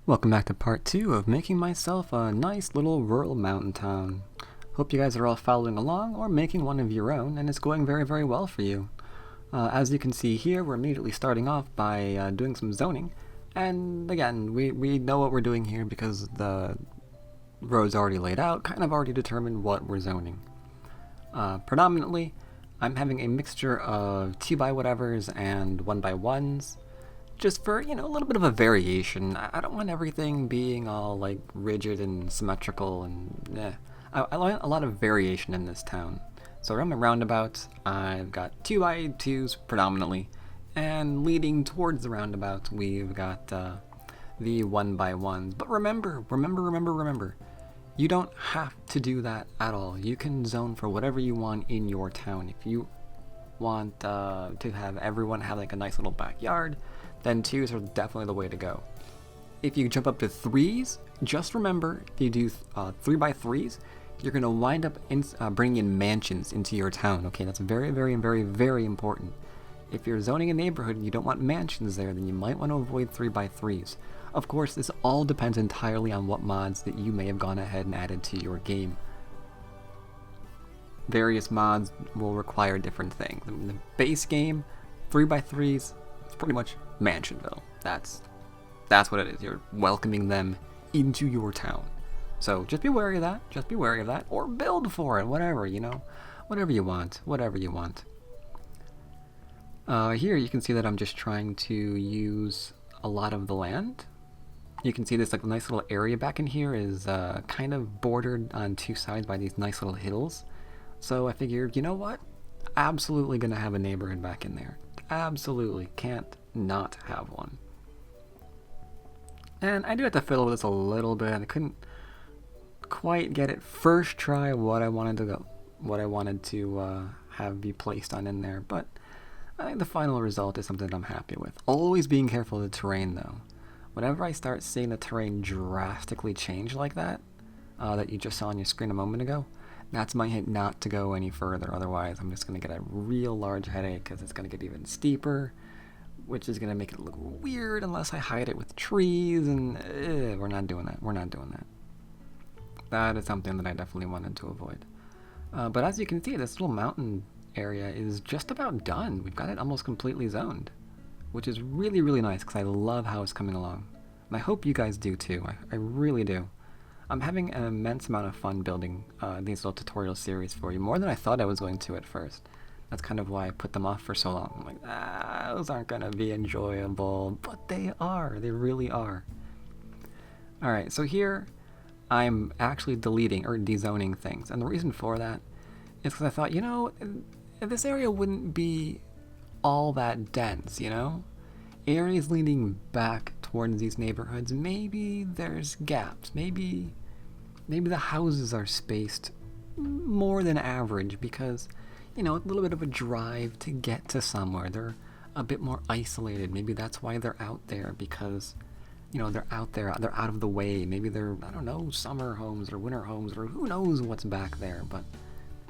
Welcome back to part 2 of making myself a nice little rural mountain town. Hope you guys are all following along or making one of your own, and it's going very well for you. As you can see here, we're immediately starting off by doing some zoning, and again, we know what we're doing here because the road's already laid out, kind of already determined what we're zoning. Predominantly, I'm having a mixture of 2x whatevers and 1x1s, just for, a little bit of a variation. I don't want everything being all, like, rigid and symmetrical and, I want a lot of variation in this town. So around my roundabout, I've got 2x2s predominantly, and leading towards the roundabout, we've got the 1x1s. But remember, you don't have to do that at all. You can zone for whatever you want in your town. If you want to have everyone have like a nice little backyard, then 2s are definitely the way to go. If you jump up to 3s, just remember, if you do 3x3s, you're going to wind up bringing in mansions into your town. Okay, that's very important. If you're zoning a neighborhood and you don't want mansions there, then you might want to avoid 3x3s. Of course, this all depends entirely on what mods that you may have gone ahead and added to your game. Various mods will require different things. In the base game, 3x3s, it's pretty much Mansionville. That's what it is. You're welcoming them into your town. So just be wary of that. Or build for it, whatever you want. Here you can see that I'm just trying to use a lot of the land. You can see this like nice little area back in here is kind of bordered on two sides by these nice little hills. So I figured, you know what? Absolutely gonna have a neighborhood back in there. Absolutely can't not have one. And I do have to fiddle with this a little bit. I couldn't quite get it first try what I wanted to have be placed on in there, but I think the final result is something that I'm happy with. Always being careful of the terrain though. Whenever I start seeing the terrain drastically change like that, that you just saw on your screen a moment ago, that's my hint not to go any further. Otherwise, I'm just going to get a real large headache because it's going to get even steeper, which is going to make it look weird unless I hide it with trees, and we're not doing that. That is something that I definitely wanted to avoid. But as you can see, this little mountain area is just about done. We've got it almost completely zoned, which is really nice because I love how it's coming along. And I hope you guys do too. I really do. I'm having an immense amount of fun building these little tutorial series for you, more than I thought I was going to at first. That's kind of why I put them off for so long. I'm like, those aren't going to be enjoyable, but they are. They really are. Alright, so here I'm actually deleting or dezoning things, and the reason for that is because I thought, this area wouldn't be all that dense, Areas leaning back towards these neighborhoods, maybe there's gaps, maybe the houses are spaced more than average because, a little bit of a drive to get to somewhere. They're a bit more isolated. Maybe that's why they're out there, because, they're out there, they're out of the way. Maybe they're, I don't know, summer homes or winter homes or who knows what's back there, but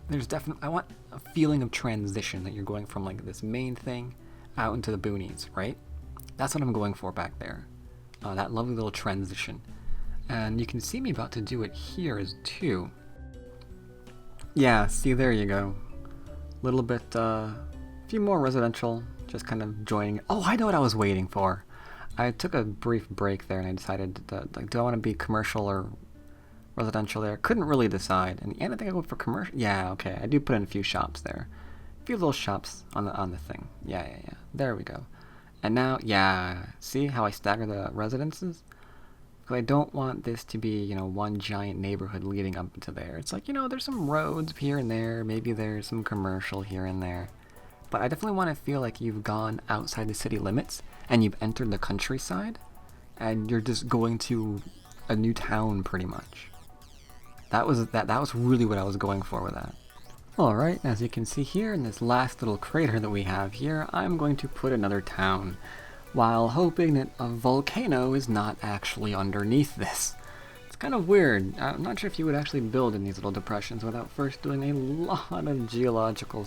there's definitely, I want a feeling of transition that you're going from like this main thing out into the boonies, right? That's what I'm going for back there. That lovely little transition. And you can see me about to do it here as too. Yeah, see, there you go. Little bit, a few more residential, just kind of joining. Oh, I know what I was waiting for. I took a brief break there and I decided, do I want to be commercial or residential there? Couldn't really decide. And I think I go for commercial. Yeah, okay, I do put in a few shops there. A few little shops on the thing. Yeah. There we go. And now, see how I stagger the residences? Because I don't want this to be, one giant neighborhood leading up into there. It's like, there's some roads here and there, maybe there's some commercial here and there. But I definitely want to feel like you've gone outside the city limits, and you've entered the countryside, and you're just going to a new town, pretty much. That was really what I was going for with that. Alright, as you can see here in this last little crater that we have here, I'm going to put another town, while hoping that a volcano is not actually underneath this. It's kind of weird. I'm not sure if you would actually build in these little depressions without first doing a lot of geological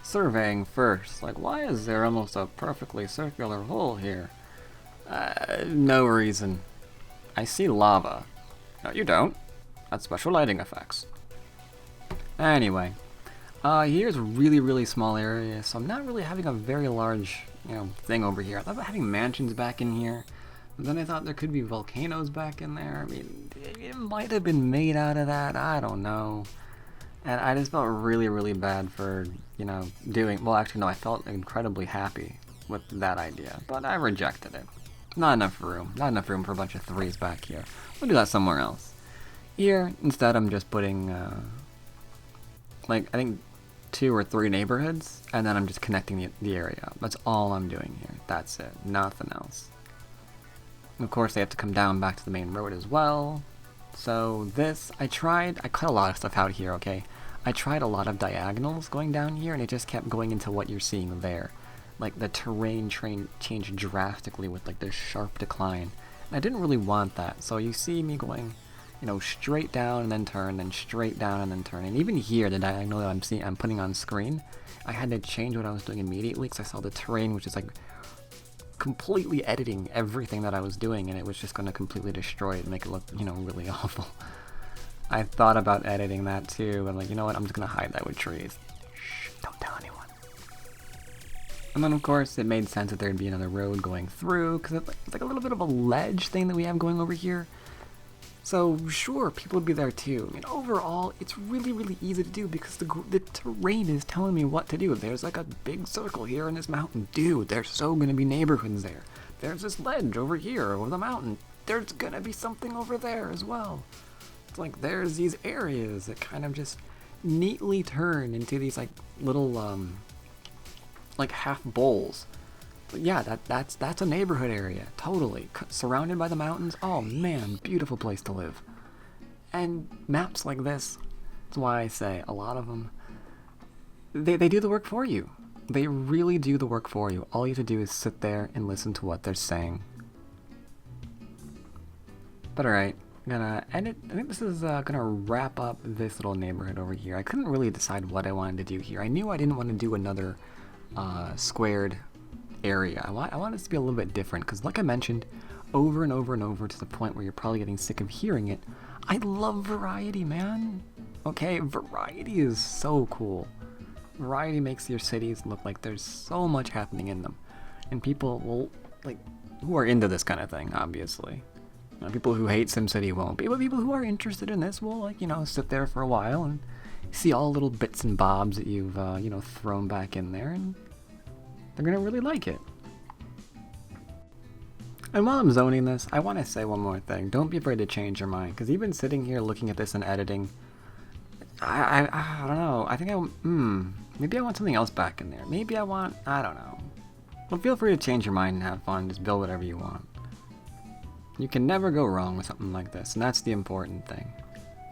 surveying first. Like, why is there almost a perfectly circular hole here? No reason. I see lava. No, you don't. That's special lighting effects. Anyway, here's a really, really small area, so I'm not really having a very large, thing over here. I thought about having mansions back in here, but then I thought there could be volcanoes back in there. I mean, it might have been made out of that, I don't know. And I just felt really, really bad for, doing, well, actually, no, I felt incredibly happy with that idea, but I rejected it. Not enough room for a bunch of 3s back here. We'll do that somewhere else. Here, instead, I'm just putting, I think 2 or 3 neighborhoods, and then I'm just connecting the area. That's all I'm doing here. That's it. Nothing else. And of course, they have to come down back to the main road as well. So this, I cut a lot of stuff out here, okay? I tried a lot of diagonals going down here, and it just kept going into what you're seeing there. Like, the terrain changed drastically with, like, this sharp decline. And I didn't really want that, so you see me going, straight down and then turn, then straight down and then turn. And even here, the diagonal that I'm putting on screen, I had to change what I was doing immediately because I saw the terrain, which is, like, completely editing everything that I was doing, and it was just going to completely destroy it and make it look, really awful. I thought about editing that too, but like, you know what, I'm just going to hide that with trees. Shh, don't tell anyone. And then of course it made sense that there'd be another road going through, because it's like a little bit of a ledge thing that we have going over here. So sure, people would be there too. I mean, overall, it's really, really easy to do because the terrain is telling me what to do. There's like a big circle here in this mountain. Dude, there's so gonna be neighborhoods there. There's this ledge over here over the mountain. There's gonna be something over there as well. It's like there's these areas that kind of just neatly turn into these like little like half bowls. But yeah, that's a neighborhood area, totally. Surrounded by the mountains, oh man, beautiful place to live. And maps like this, that's why I say a lot of them, they do the work for you. They really do the work for you. All you have to do is sit there and listen to what they're saying. But alright, I'm gonna edit. I think this is gonna wrap up this little neighborhood over here. I couldn't really decide what I wanted to do here. I knew I didn't want to do another squared area. I want this to be a little bit different because, like I mentioned, over and over and over to the point where you're probably getting sick of hearing it, I love variety, man. Okay, variety is so cool. Variety makes your cities look like there's so much happening in them, and people will, like, who are into this kind of thing, obviously. People who hate SimCity won't be, but people who are interested in this will, like, sit there for a while and see all the little bits and bobs that you've, thrown back in there, and they're gonna really like it. And while I'm zoning this, I want to say one more thing. Don't be afraid to change your mind, because even sitting here looking at this and editing, I don't know. I think maybe I want something else back in there. Maybe I don't know. Well, feel free to change your mind and have fun. Just build whatever you want. You can never go wrong with something like this, and that's the important thing.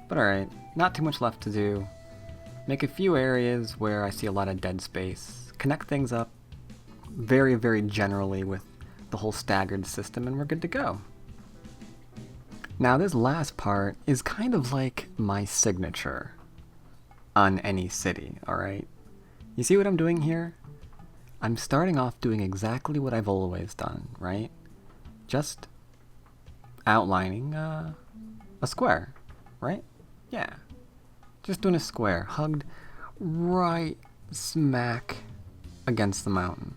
But alright, not too much left to do. Make a few areas where I see a lot of dead space. Connect things up very, very generally with the whole staggered system, and we're good to go. Now this last part is kind of like my signature on any city, alright? You see what I'm doing here? I'm starting off doing exactly what I've always done, right? Just outlining a square, right? Yeah. Just doing a square, hugged right smack against the mountain.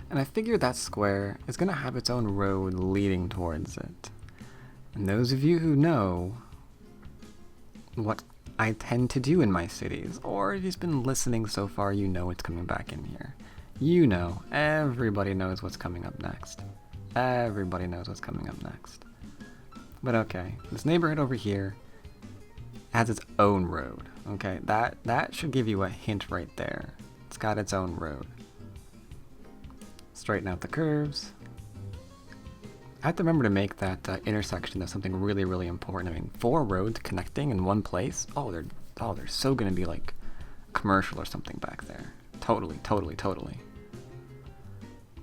And I figure that square is going to have its own road leading towards it. And those of you who know what I tend to do in my cities, or if you've been listening so far, you know it's coming back in here. You know, everybody knows what's coming up next. Everybody knows what's coming up next. But okay, this neighborhood over here has its own road. Okay, that should give you a hint right there. It's got its own road. Straighten out the curves. I have to remember to make that intersection of something really, really important. I mean, 4 roads connecting in one place. Oh, they're so gonna be like commercial or something back there. Totally.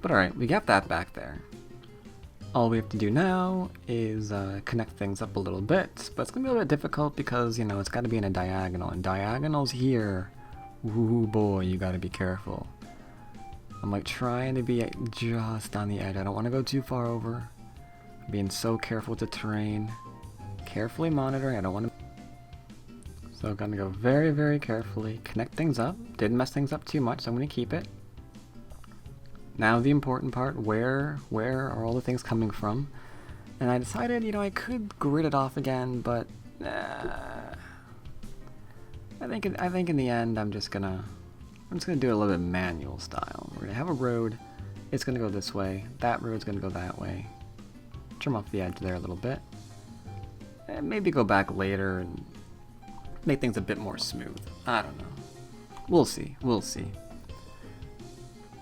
But alright, we got that back there. All we have to do now is connect things up a little bit, but it's gonna be a little bit difficult because, it's gotta be in a diagonal, and diagonals here, ooh boy, you gotta be careful. I'm like trying to be just on the edge. I don't want to go too far over. Being so careful with the terrain. Carefully monitoring, I don't want to... So I'm gonna go very, very carefully. Connect things up. Didn't mess things up too much, so I'm gonna keep it. Now the important part, where are all the things coming from? And I decided, you know, I could grid it off again, but I think in the end I'm just gonna do it a little bit manual style. We're gonna have a road. It's gonna go this way. That road's gonna go that way. Trim off the edge there a little bit. And maybe go back later and make things a bit more smooth. I don't know. We'll see. We'll see.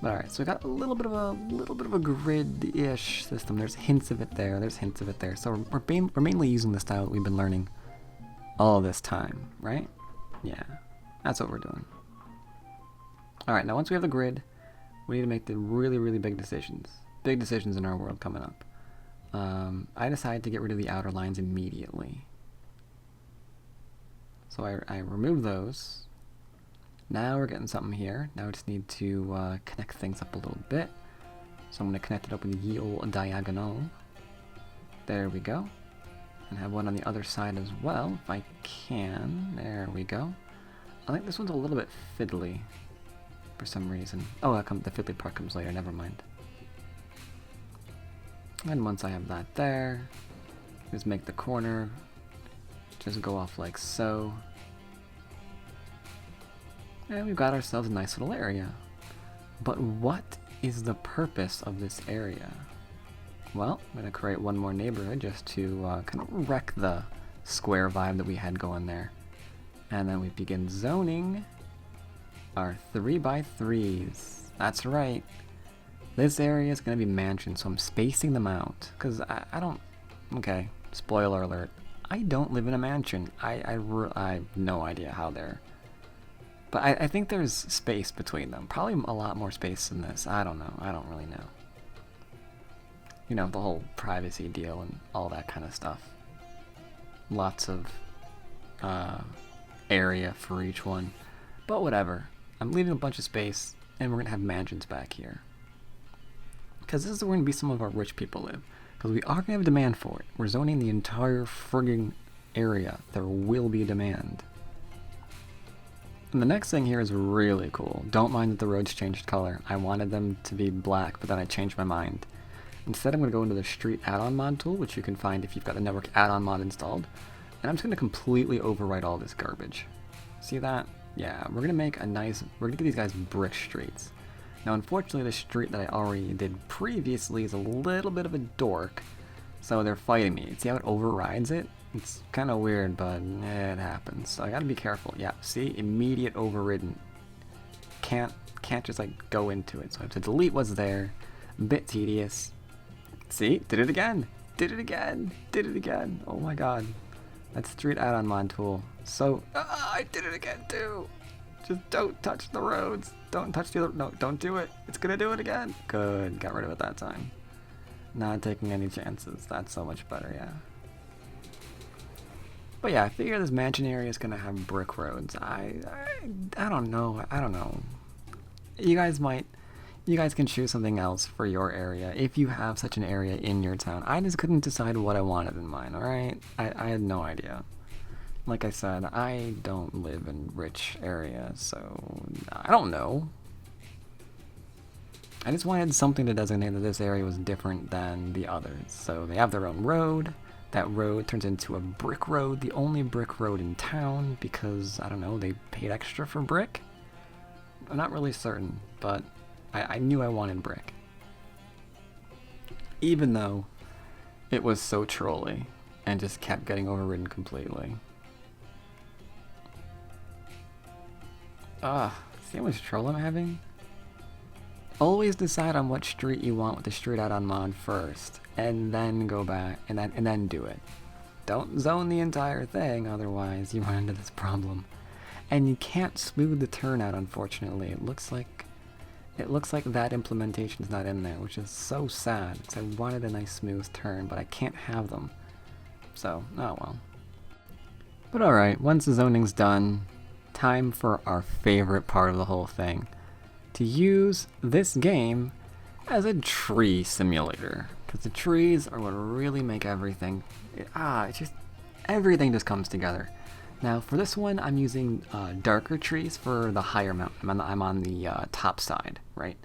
But alright, so we got a little bit of a grid-ish system. There's hints of it there. There's hints of it there. So we're mainly using the style that we've been learning all this time, right? Yeah, that's what we're doing. Alright, now once we have the grid, we need to make the really, really big decisions. Big decisions in our world coming up. I decided to get rid of the outer lines immediately. So I removed those. Now we're getting something here. Now we just need to connect things up a little bit. So I'm going to connect it up with the old diagonal. There we go. And have one on the other side as well, if I can. There we go. I think this one's a little bit fiddly for some reason. Oh, the fiddly part comes later, never mind. And once I have that there, just make the corner just go off like so. And we've got ourselves a nice little area. But what is the purpose of this area? Well, I'm going to create one more neighborhood just to kind of wreck the square vibe that we had going there. And then we begin zoning our 3x3s. That's right. This area is going to be mansions, so I'm spacing them out. Because I don't... Okay, spoiler alert. I don't live in a mansion. I have no idea how they're... But I think there's space between them. Probably a lot more space than this. I don't know. I don't really know. You know, the whole privacy deal and all that kind of stuff. Lots of area for each one. But whatever. I'm leaving a bunch of space, and we're going to have mansions back here. Because this is where going to be some of our rich people live. Because we are going to have demand for it. We're zoning the entire frigging area. There will be demand. And the next thing here is really cool. Don't mind that the roads changed color. I wanted them to be black, but then I changed my mind. Instead, I'm going to go into the street add-on mod tool, which you can find if you've got the network add-on mod installed. And I'm just going to completely overwrite all this garbage. See that? Yeah, we're going to make a nice... We're going to give these guys brick streets. Now, unfortunately, the street that I already did previously is a little bit of a dork, so they're fighting me. See how it overrides it? It's kind of weird, but it happens. So I gotta be careful. Yeah, see? Immediate overridden. Can't just, like, go into it. So I have to delete what's there. A bit tedious. See? Did it again! Did it again! Did it again! Oh my god. That's street add-on mod tool. So... I did it again, too! Just don't touch the roads. Don't touch the other... No, don't do it. It's gonna do it again. Good. Got rid of it that time. Not taking any chances. That's so much better, yeah. But yeah, I figure this mansion area is gonna have brick roads. I don't know. I don't know. You guys can choose something else for your area if you have such an area in your town. I just couldn't decide what I wanted in mine, alright? I had no idea. Like I said, I don't live in rich areas, so I don't know. I just wanted something to designate that this area was different than the others. So they have their own road. That road turns into a brick road, the only brick road in town, because, I don't know, they paid extra for brick? I'm not really certain, but I knew I wanted brick. Even though it was so trolly and just kept getting overridden completely. See how much troll I'm having? Always decide on what street you want with the street add-on mod first, and then go back, and then do it. Don't zone the entire thing, otherwise you run into this problem. And you can't smooth the turnout, unfortunately. It looks like that implementation is not in there, which is so sad, because I wanted a nice smooth turn, but I can't have them. So, oh well. But alright, once the zoning's done, time for our favorite part of the whole thing. To use this game as a tree simulator. Because the trees are what really make everything. It's just everything just comes together. Now for this one, I'm using darker trees for the higher mountain. I'm on the top side, right?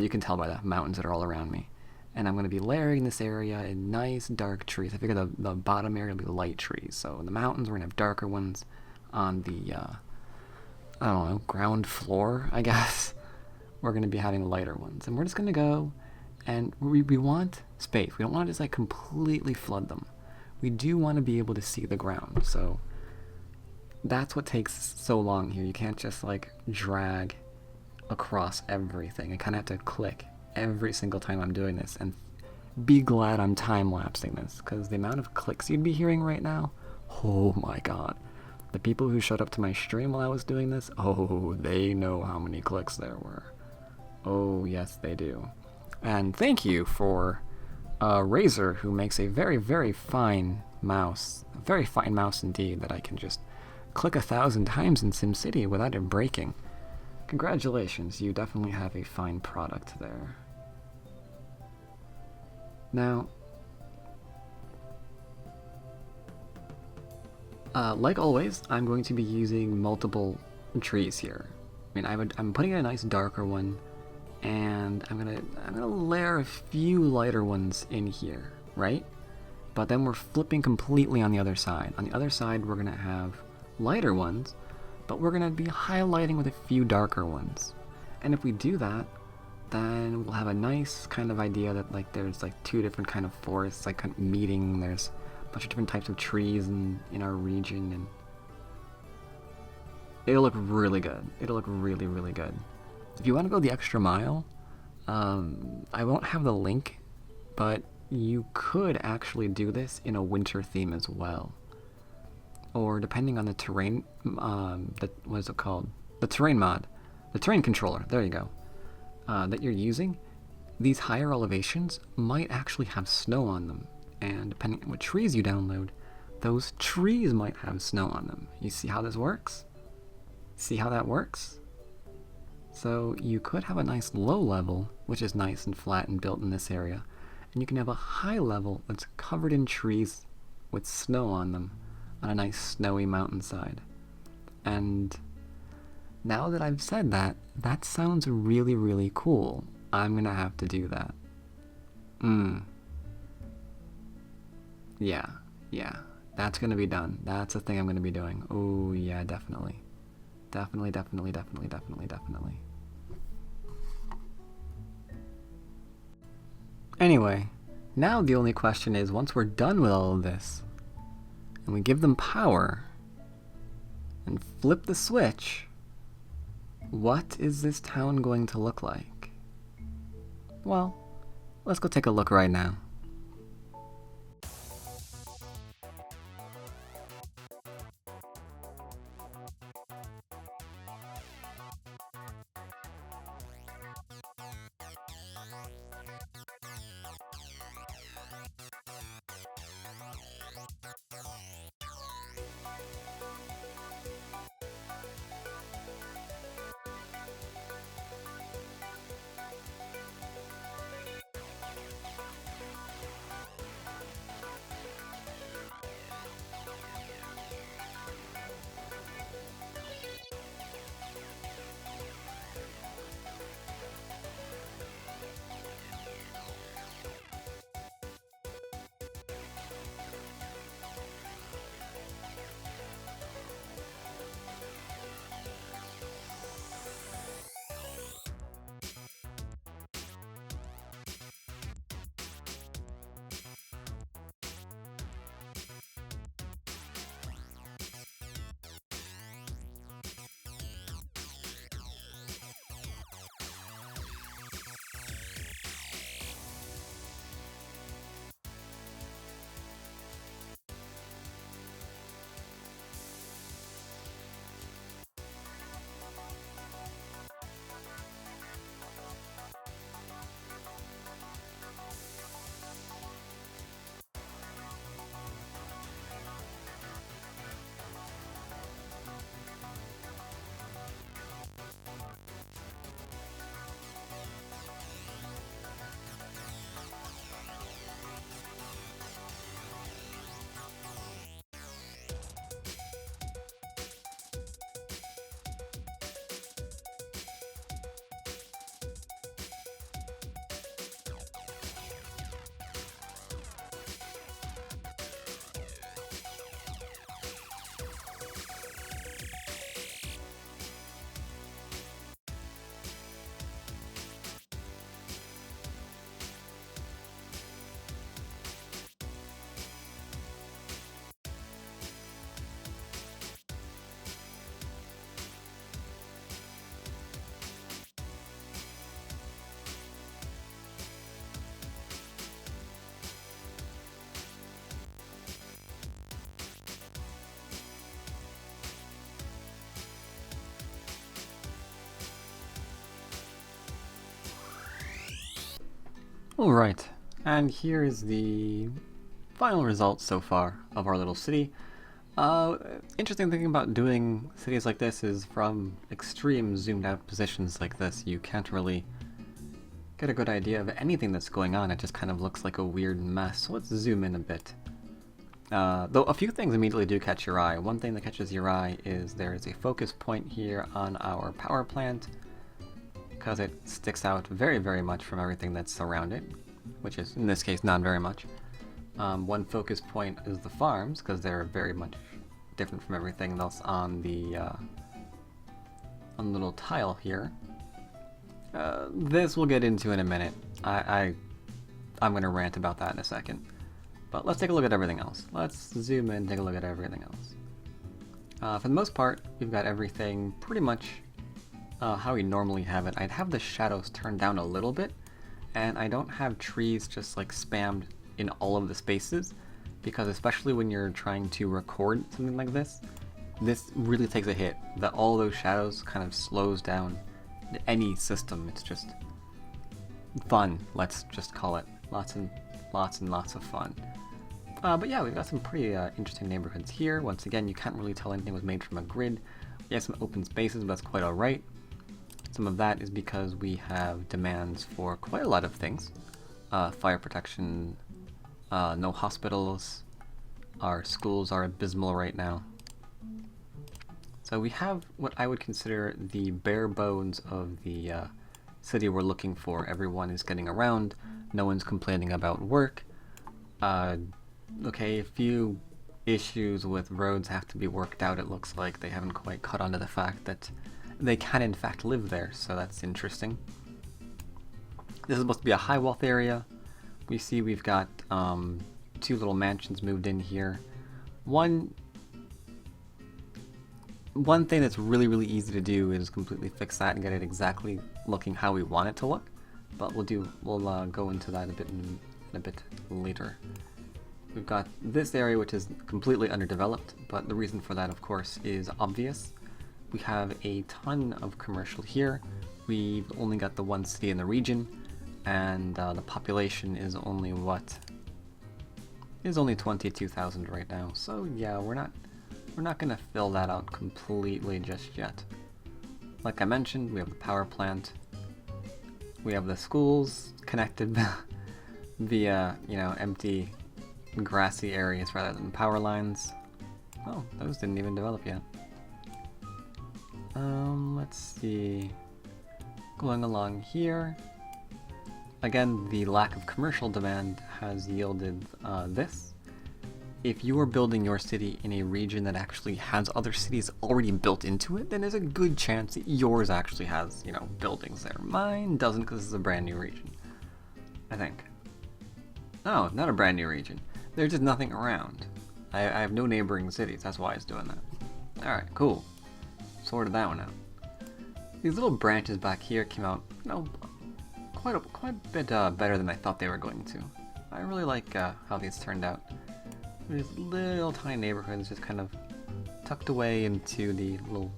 You can tell by the mountains that are all around me. And I'm going to be layering this area in nice dark trees. I figure the bottom area will be light trees. So in the mountains, we're going to have darker ones. On the, I don't know, ground floor, I guess, we're going to be having lighter ones. And we're just going to go, and we want space. We don't want to just like completely flood them. We do want to be able to see the ground. So that's what takes so long here. You can't just like drag across everything. I kind of have to click every single time I'm doing this, and be glad I'm time-lapsing this, because the amount of clicks you'd be hearing right now, oh my god. The people who showed up to my stream while I was doing this, oh, they know how many clicks there were. Oh, yes, they do. And thank you for Razor, who makes a very, very fine mouse. A very fine mouse indeed, that I can just click 1,000 times in SimCity without it breaking. Congratulations, you definitely have a fine product there. Now, like always, I'm going to be using multiple trees here. I mean, I'm putting in a nice darker one, and I'm gonna layer a few lighter ones in here, right? But then we're flipping completely on the other side. On the other side, we're gonna have lighter ones, but we're gonna be highlighting with a few darker ones. And if we do that, then we'll have a nice kind of idea that like there's like two different kind of forests like kind of meeting. There's a bunch of different types of trees in our region, and it'll look really good. It'll look really, really good. If you want to go the extra mile, I won't have the link, but you could actually do this in a winter theme as well. Or depending on the terrain, what is it called? The terrain mod. The terrain controller, there you go. That you're using, these higher elevations might actually have snow on them. And depending on what trees you download, those trees might have snow on them. You see how this works? See how that works? So you could have a nice low level, which is nice and flat and built in this area, and you can have a high level that's covered in trees with snow on them on a nice snowy mountainside. And now that I've said that, that sounds really, really cool. I'm gonna have to do that. Yeah, that's gonna be done. That's the thing I'm gonna be doing. Oh yeah, definitely. Definitely. Anyway, now the only question is, once we're done with all of this, and we give them power, and flip the switch, what is this town going to look like? Well, let's go take a look right now. Alright, and here is the final result so far of our little city. Interesting thing about doing cities like this is from extreme zoomed out positions like this, you can't really get a good idea of anything that's going on. It just kind of looks like a weird mess. So let's zoom in a bit. Though a few things immediately do catch your eye. One thing that catches your eye is there is a focus point here on our power plant, because it sticks out very, very much from everything that's around it, which is, in this case, not very much. One focus point is the farms, because they're very much different from everything else on the little tile here. This we'll get into in a minute. I'm going to rant about that in a second. But let's take a look at everything else. Let's zoom in and take a look at everything else. For the most part, we've got everything pretty much how we normally have it. I'd have the shadows turned down a little bit, and I don't have trees just like spammed in all of the spaces, because especially when you're trying to record something like this really takes a hit. That all those shadows kind of slows down any system. It's just fun, let's just call it. Lots and lots of fun. But yeah, we've got some pretty interesting neighborhoods here. Once again, you can't really tell anything was made from a grid. We have some open spaces, but that's quite alright. Some of that is because we have demands for quite a lot of things. Fire protection, no hospitals, our schools are abysmal right now. So we have what I would consider the bare bones of the city we're looking for. Everyone is getting around, no one's complaining about work. Okay, a few issues with roads have to be worked out. It looks like they haven't quite caught on to the fact that they can in fact live there, so that's interesting. This is supposed to be a high wealth area. We see we've got two little mansions moved in here. One thing that's really easy to do is completely fix that and get it exactly looking how we want it to look. But we'll go into that a bit later. We've got this area which is completely underdeveloped, but the reason for that, of course, is obvious. We have a ton of commercial here. We've only got the one city in the region, and the population is only what? Is only 22,000 right now. So yeah, we're not gonna fill that out completely just yet. Like I mentioned, we have the power plant. We have the schools connected via, empty grassy areas rather than power lines. Oh, those didn't even develop yet. Let's see. Going along here. Again, the lack of commercial demand has yielded this. If you are building your city in a region that actually has other cities already built into it, then there's a good chance that yours actually has, buildings there. Mine doesn't, because this is a brand new region, I think. No, not a brand new region. There's just nothing around. I have no neighboring cities, that's why it's doing that. Alright, cool. Sorted that one out. These little branches back here came out, quite a bit better than I thought they were going to. I really like how these turned out. These little tiny neighborhoods just kind of tucked away into the little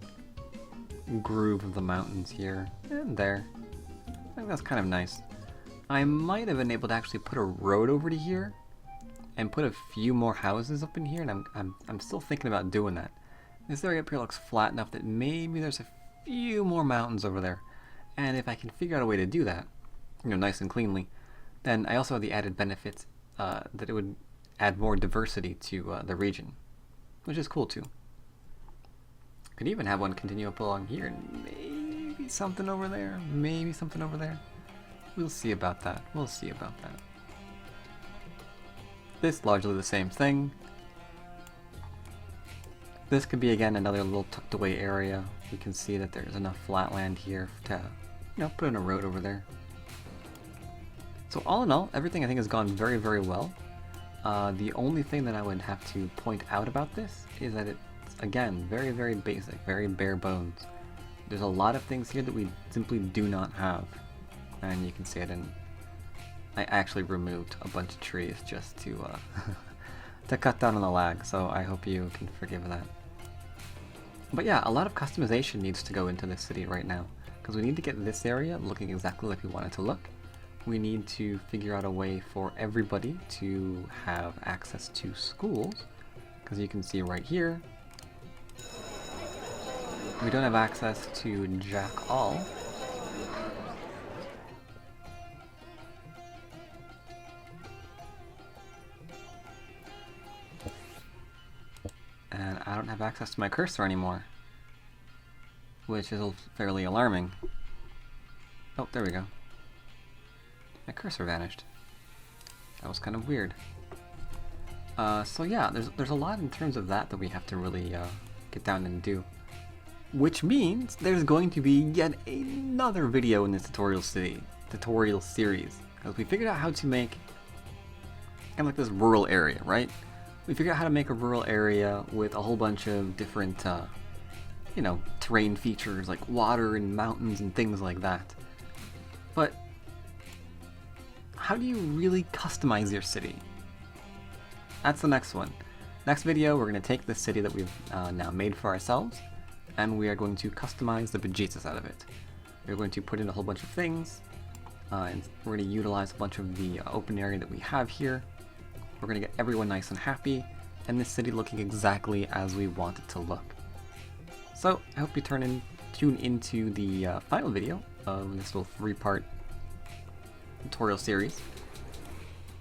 groove of the mountains here and there. I think that's kind of nice. I might have been able to actually put a road over to here and put a few more houses up in here, and I'm still thinking about doing that. This area up here looks flat enough that maybe there's a few more mountains over there. And if I can figure out a way to do that, nice and cleanly, then I also have the added benefit that it would add more diversity to the region, which is cool too. Could even have one continue up along here, and maybe something over there, maybe something over there. We'll see about that. We'll see about that. This largely the same thing. This could be again another little tucked away area. We can see that there's enough flat land here to, put in a road over there. So all in all, everything I think has gone very well. The only thing that I would have to point out about this is that it's, again, very basic, very bare bones. There's a lot of things here that we simply do not have. And you can see I actually removed a bunch of trees just to to cut down on the lag, so I hope you can forgive that. But yeah, a lot of customization needs to go into this city right now, because we need to get this area looking exactly like we want it to look. we need to figure out a way for everybody to have access to schools, because you can see right here, we don't have access to Jack All. And I don't have access to my cursor anymore, which is fairly alarming. Oh, there we go. My cursor vanished. That was kind of weird. So yeah, there's a lot in terms of that we have to really get down and do. Which means there's going to be yet another video in this tutorial series, because we figured out how to make kind of like this rural area, right? We figured out how to make a rural area with a whole bunch of different, you know, terrain features like water and mountains and things like that. But how do you really customize your city? That's the next one. Next video, we're going to take this city that we've now made for ourselves, and we are going to customize the bejesus out of it. We're going to put in a whole bunch of things, and we're going to utilize a bunch of the open area that we have here. We're going to get everyone nice and happy, and this city looking exactly as we want it to look. So, I hope you tune into the final video of this little 3-part tutorial series,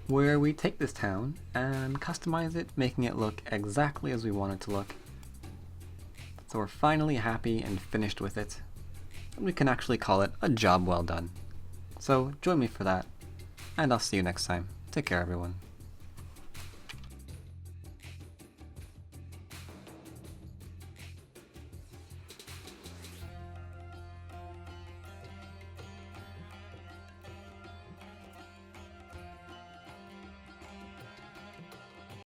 where we take this town and customize it, making it look exactly as we want it to look. So we're finally happy and finished with it, and we can actually call it a job well done. So join me for that, and I'll see you next time. Take care, everyone.